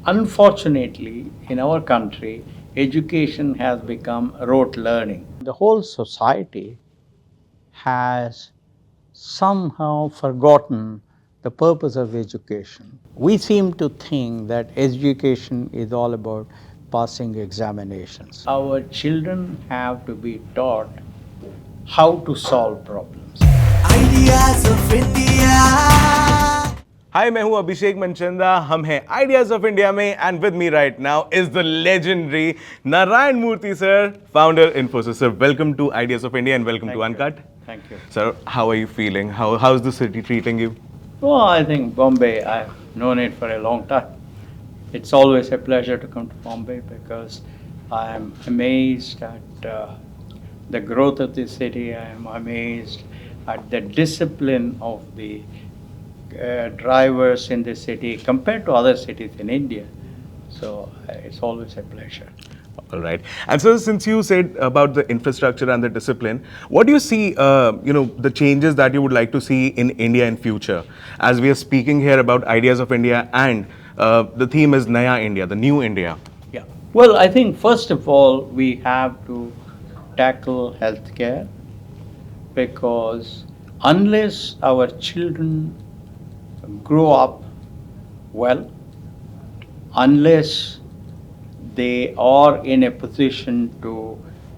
Unfortunately, in our country, education has become rote learning. The whole society has somehow forgotten the purpose of education. We seem to think that education is all about passing examinations. Our children have to be taught how to solve problems. Ideas of India. हाय, मैं हूं अभिषेक मनचंदा. हम हैं ideas of India में and with me right now is the legendary Narayana Murthy sir, founder Infosys. Sir, welcome to ideas of India and welcome to uncut. Thank you. Sir, how are you feeling? How is the city treating you? Well, I think Bombay, I've known it for a long time. It's always a pleasure to come to Bombay because I'm amazed at the growth of this city. I'm amazed at the discipline of the drivers in this city compared to other cities in India. So it's always a pleasure. All right. And so, since you said about the infrastructure and the discipline, what do you see, the changes that you would like to see in India in future? As we are speaking here about ideas of India, and the theme is Naya India, the new India. Yeah. Well, I think first of all, we have to tackle healthcare because unless our children grow up well, unless they are in a position to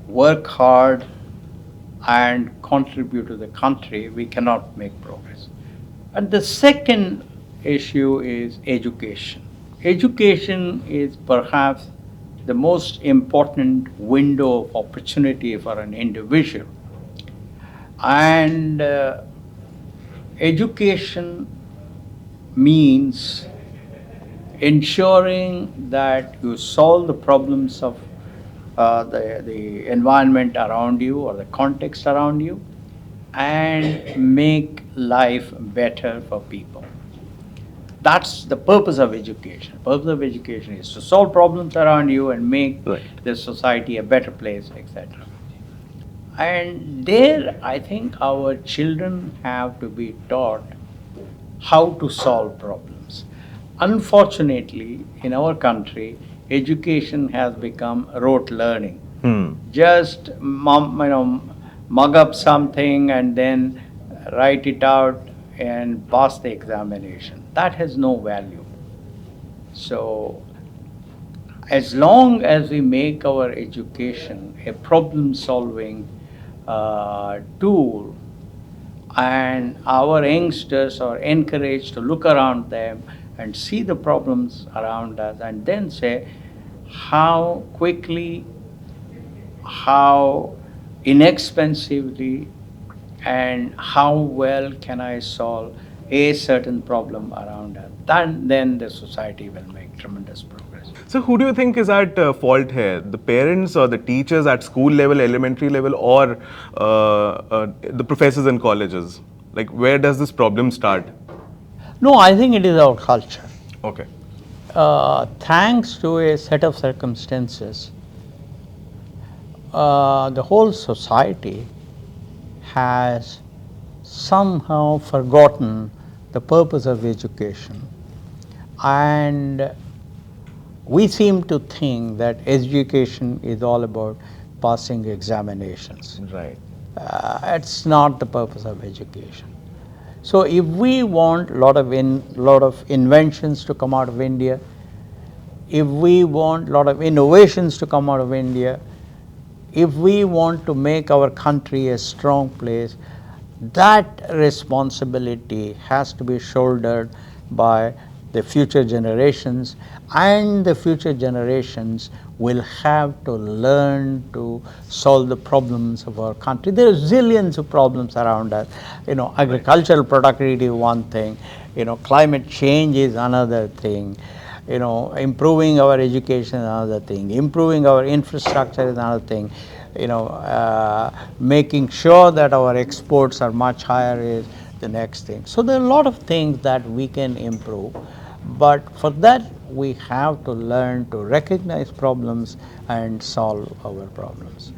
work hard and contribute to the country, we cannot make progress. And the second issue is education. Education is perhaps the most important window of opportunity for an individual. And education means ensuring that you solve the problems of the environment around you or the context around you and make life better for people. That's the purpose of education. The purpose of education is to solve problems around you and make the society a better place, etc. And there, I think our children have to be taught how to solve problems. Unfortunately, in our country, education has become rote learning. Just mug up something and then write it out and pass the examination. That has no value. So, as long as we make our education a problem-solving tool, and our youngsters are encouraged to look around them and see the problems around us and then say how quickly, how inexpensively, and how well can I solve a certain problem around us. Then the society will make tremendous progress. So, who do you think is at fault here? The parents or the teachers at school level, elementary level, or the professors in colleges? Like, where does this problem start? No, I think it is our culture. Okay. Thanks to a set of circumstances, the whole society has somehow forgotten the purpose of education. And we seem to think that education is all about passing examinations. Right. It's not the purpose of education. So if we want a lot of inventions to come out of India, if we want a lot of innovations to come out of India, if we want to make our country a strong place, that responsibility has to be shouldered by the future generations, and the future generations will have to learn to solve the problems of our country. There are zillions of problems around us. Agricultural productivity is one thing, climate change is another thing, improving our education is another thing, improving our infrastructure is another thing, making sure that our exports are much higher is the next thing. So there are a lot of things that we can improve, but for that we have to learn to recognize problems and solve our problems.